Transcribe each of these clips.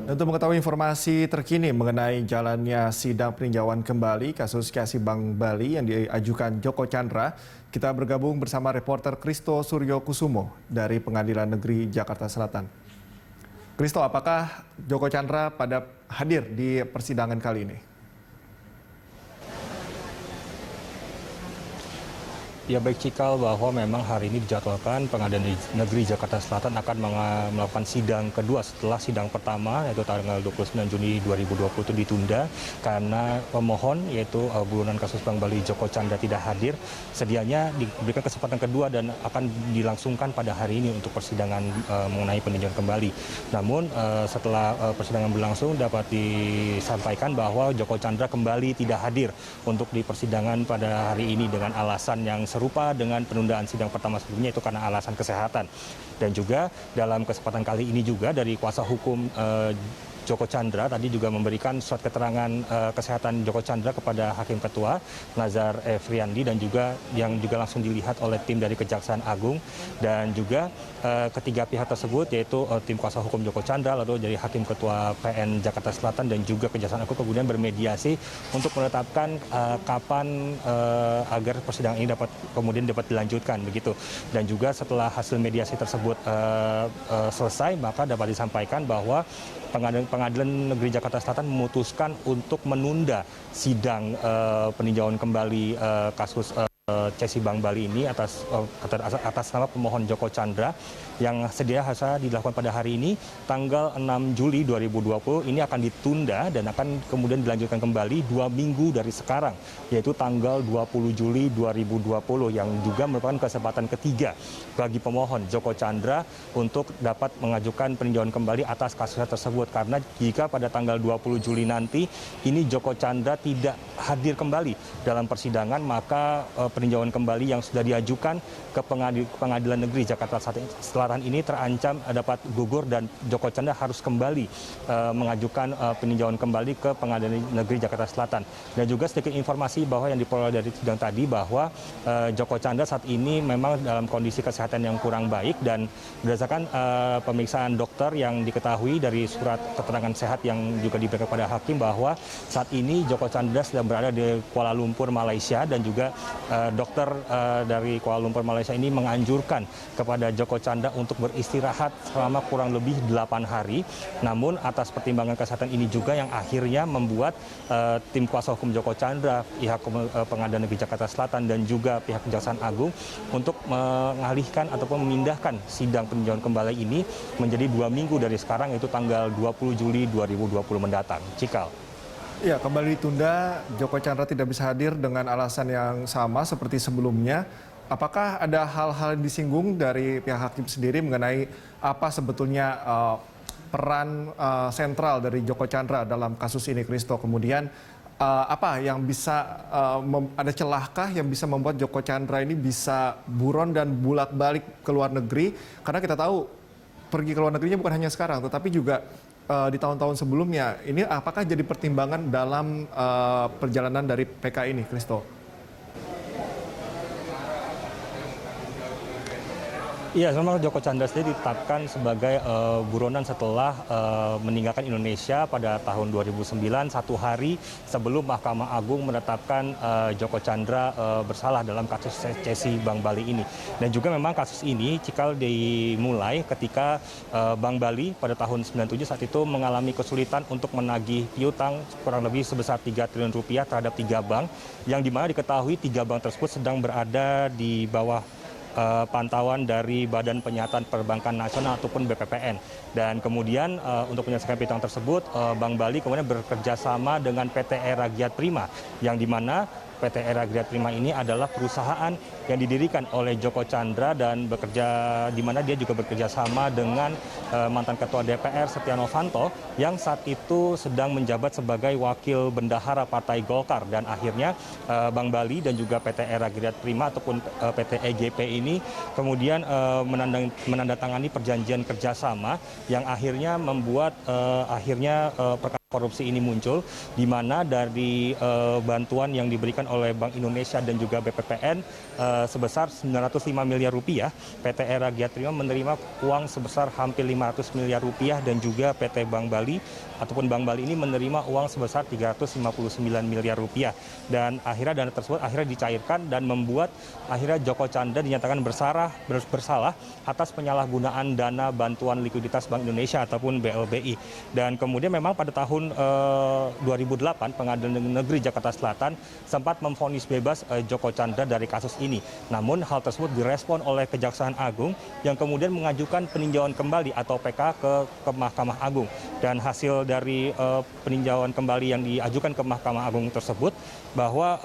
Dan untuk mengetahui informasi terkini mengenai jalannya sidang peninjauan kembali kasus Kasih Bank Bali yang diajukan Joko Chandra, kita bergabung bersama reporter Kristo Suryo Kusumo dari Pengadilan Negeri Jakarta Selatan. Kristo, apakah Joko Chandra pada hadir di persidangan kali ini? Ya baik Cikal, bahwa memang hari ini dijadwalkan Pengadilan Negeri Jakarta Selatan akan melakukan sidang kedua setelah sidang pertama yaitu tanggal 29 Juni 2020 itu ditunda karena pemohon yaitu buronan kasus Bank Bali Joko Chandra tidak hadir. Sedianya diberikan kesempatan kedua dan akan dilangsungkan pada hari ini untuk persidangan mengenai peninjauan kembali. Namun setelah persidangan berlangsung dapat disampaikan bahwa Joko Chandra kembali tidak hadir untuk di persidangan pada hari ini dengan alasan yang serupa dengan penundaan sidang pertama sebelumnya, itu karena alasan kesehatan. Dan juga dalam kesempatan kali ini juga dari kuasa hukum Joko Chandra tadi juga memberikan surat keterangan kesehatan Joko Chandra kepada Hakim Ketua Nazar Efriandi dan juga yang juga langsung dilihat oleh tim dari Kejaksaan Agung dan juga ketiga pihak tersebut yaitu tim kuasa hukum Joko Chandra lalu dari Hakim Ketua PN Jakarta Selatan dan juga Kejaksaan Agung kemudian bermediasi untuk menetapkan kapan agar persidangan ini kemudian dapat dilanjutkan begitu. Dan juga setelah hasil mediasi tersebut selesai maka dapat disampaikan bahwa Pengadilan Negeri Jakarta Selatan memutuskan untuk menunda sidang peninjauan kembali kasus Kasih Bank Bali ini atas nama pemohon Joko Chandra yang sedia harus dilakukan pada hari ini tanggal 6 Juli 2020 ini akan ditunda dan akan kemudian dilanjutkan kembali 2 minggu dari sekarang yaitu tanggal 20 Juli 2020 yang juga merupakan kesempatan ketiga bagi pemohon Joko Chandra untuk dapat mengajukan peninjauan kembali atas kasusnya tersebut karena jika pada tanggal 20 Juli nanti ini Joko Chandra tidak hadir kembali dalam persidangan maka peninjauan kembali yang sudah diajukan ke Pengadilan Negeri Jakarta Selatan ini terancam dapat gugur dan Joko Chandra harus kembali mengajukan peninjauan kembali ke Pengadilan Negeri Jakarta Selatan. Dan juga sedikit informasi bahwa yang diperoleh dari sidang tadi bahwa Joko Chandra saat ini memang dalam kondisi kesehatan yang kurang baik dan berdasarkan pemeriksaan dokter yang diketahui dari surat keterangan sehat yang juga diberikan kepada hakim bahwa saat ini Joko Chandra sedang berada di Kuala Lumpur, Malaysia dan juga dokter dari Kuala Lumpur, Malaysia ini menganjurkan kepada Joko Chandra untuk beristirahat selama kurang lebih 8 hari. Namun atas pertimbangan kesehatan ini juga yang akhirnya membuat tim kuasa hukum Joko Chandra, pihak Pengadilan Negeri Jakarta Selatan dan juga pihak Kejaksaan Agung untuk mengalihkan ataupun memindahkan sidang peninjauan kembali ini menjadi 2 minggu dari sekarang yaitu tanggal 20 Juli 2020 mendatang. Cikal. Ya, kembali ditunda, Joko Chandra tidak bisa hadir dengan alasan yang sama seperti sebelumnya. Apakah ada hal-hal yang disinggung dari pihak hakim sendiri mengenai apa sebetulnya peran sentral dari Joko Chandra dalam kasus ini, Kristo? Kemudian apa yang bisa, ada celahkah yang bisa membuat Joko Chandra ini bisa buron dan bolak-balik ke luar negeri? Karena kita tahu pergi ke luar negerinya bukan hanya sekarang, tetapi juga di tahun-tahun sebelumnya. Ini apakah jadi pertimbangan dalam perjalanan dari PK ini, Kristo? Iya, memang Joko Chandra sendiri ditetapkan sebagai buronan setelah meninggalkan Indonesia pada tahun 2009, satu hari sebelum Mahkamah Agung menetapkan Joko Chandra bersalah dalam kasus Kasih Bank Bali ini. Dan juga memang kasus ini cikal dimulai ketika Bank Bali pada tahun 97 saat itu mengalami kesulitan untuk menagih piutang kurang lebih sebesar 3 triliun rupiah terhadap 3 bank yang dimana diketahui 3 bank tersebut sedang berada di bawah pantauan dari Badan Penyihatan Perbankan Nasional ataupun BPPN. Dan kemudian untuk menyelesaikan piutang tersebut, Bank Bali kemudian bekerja sama dengan PT Era Giat Prima, yang dimana PT Era Giat Prima ini adalah perusahaan yang didirikan oleh Joko Chandra dan bekerja di mana dia juga bekerja sama dengan mantan Ketua DPR Setia Novanto yang saat itu sedang menjabat sebagai wakil bendahara Partai Golkar. Dan akhirnya Bank Bali dan juga PT Era Giat Prima ataupun PT EGP ini kemudian menandatangani perjanjian kerjasama yang akhirnya membuat perkara korupsi ini muncul, di mana dari bantuan yang diberikan oleh Bank Indonesia dan juga BPPN sebesar 905 miliar rupiah, PT Era Giatrio menerima uang sebesar hampir 500 miliar rupiah dan juga PT Bank Bali ataupun Bank Bali ini menerima uang sebesar 359 miliar rupiah. Dan akhirnya dana tersebut akhirnya dicairkan dan membuat akhirnya Joko Chandra dinyatakan bersalah atas penyalahgunaan dana bantuan likuiditas Bank Indonesia ataupun BLBI. Dan kemudian memang pada tahun 2008 Pengadilan Negeri Jakarta Selatan sempat memvonis bebas Joko Chandra dari kasus ini. Namun hal tersebut direspon oleh Kejaksaan Agung yang kemudian mengajukan peninjauan kembali atau PK ke Mahkamah Agung. Dan hasil dari peninjauan kembali yang diajukan ke Mahkamah Agung tersebut bahwa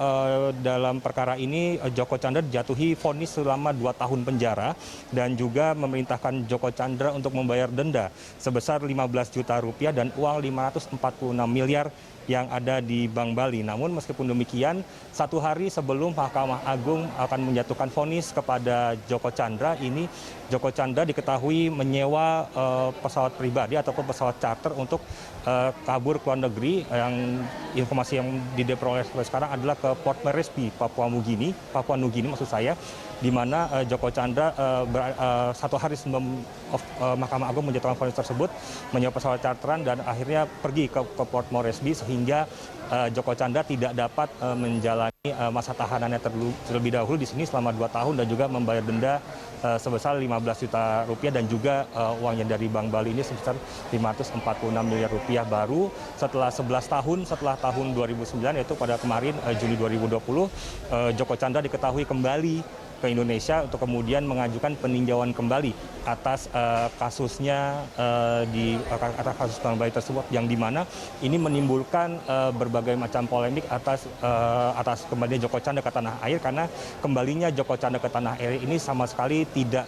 dalam perkara ini Joko Chandra dijatuhi vonis selama 2 tahun penjara dan juga memerintahkan Joko Chandra untuk membayar denda sebesar 15 juta rupiah dan uang 546 miliar yang ada di Bank Bali. Namun meskipun demikian, 1 hari sebelum Mahkamah Agung akan menjatuhkan vonis kepada Joko Chandra, ini Joko Chandra diketahui menyewa pesawat pribadi ataupun pesawat charter untuk kabur ke luar negeri. Yang informasi yang diperoleh sampai sekarang adalah ke Port Moresby, Papua Nugini maksud saya, di mana Joko Chandra 1 hari sebelum Mahkamah Agung menjatuhkan vonis tersebut menyewa pesawat charteran dan akhirnya pergi ke Port Moresby sehingga Joko Chandra tidak dapat menjalani masa tahanannya terlebih dahulu di sini selama 2 tahun dan juga membayar denda sebesar 15 juta rupiah dan juga uangnya dari Bank Bali ini sebesar 546 miliar rupiah baru setelah 11 tahun setelah tahun 2009 yaitu pada kemarin Juli 2020 Joko Chandra diketahui kembali ke Indonesia untuk kemudian mengajukan peninjauan kembali atas kasusnya atas kasus Bank Bali tersebut yang dimana ini menimbulkan berbagai macam polemik atas kembalinya Joko Chandra ke tanah air karena kembalinya Joko Chandra ke tanah air ini sama sekali tidak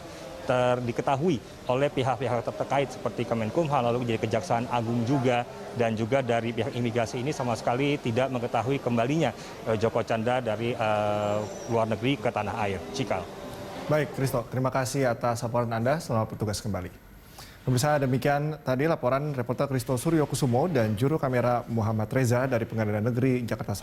diketahui oleh pihak-pihak terkait seperti Kemenkumham lalu jadi Kejaksaan Agung juga dan juga dari pihak imigrasi ini sama sekali tidak mengetahui kembalinya Joko Chandra dari luar negeri ke tanah air. Cikal. Baik, Christo, terima kasih atas laporan Anda. Selamat bertugas kembali. Pemirsa, demikian tadi laporan reporter Christo Suryokusumo dan juru kamera Muhammad Reza dari Pengadilan Negeri Jakarta Selatan.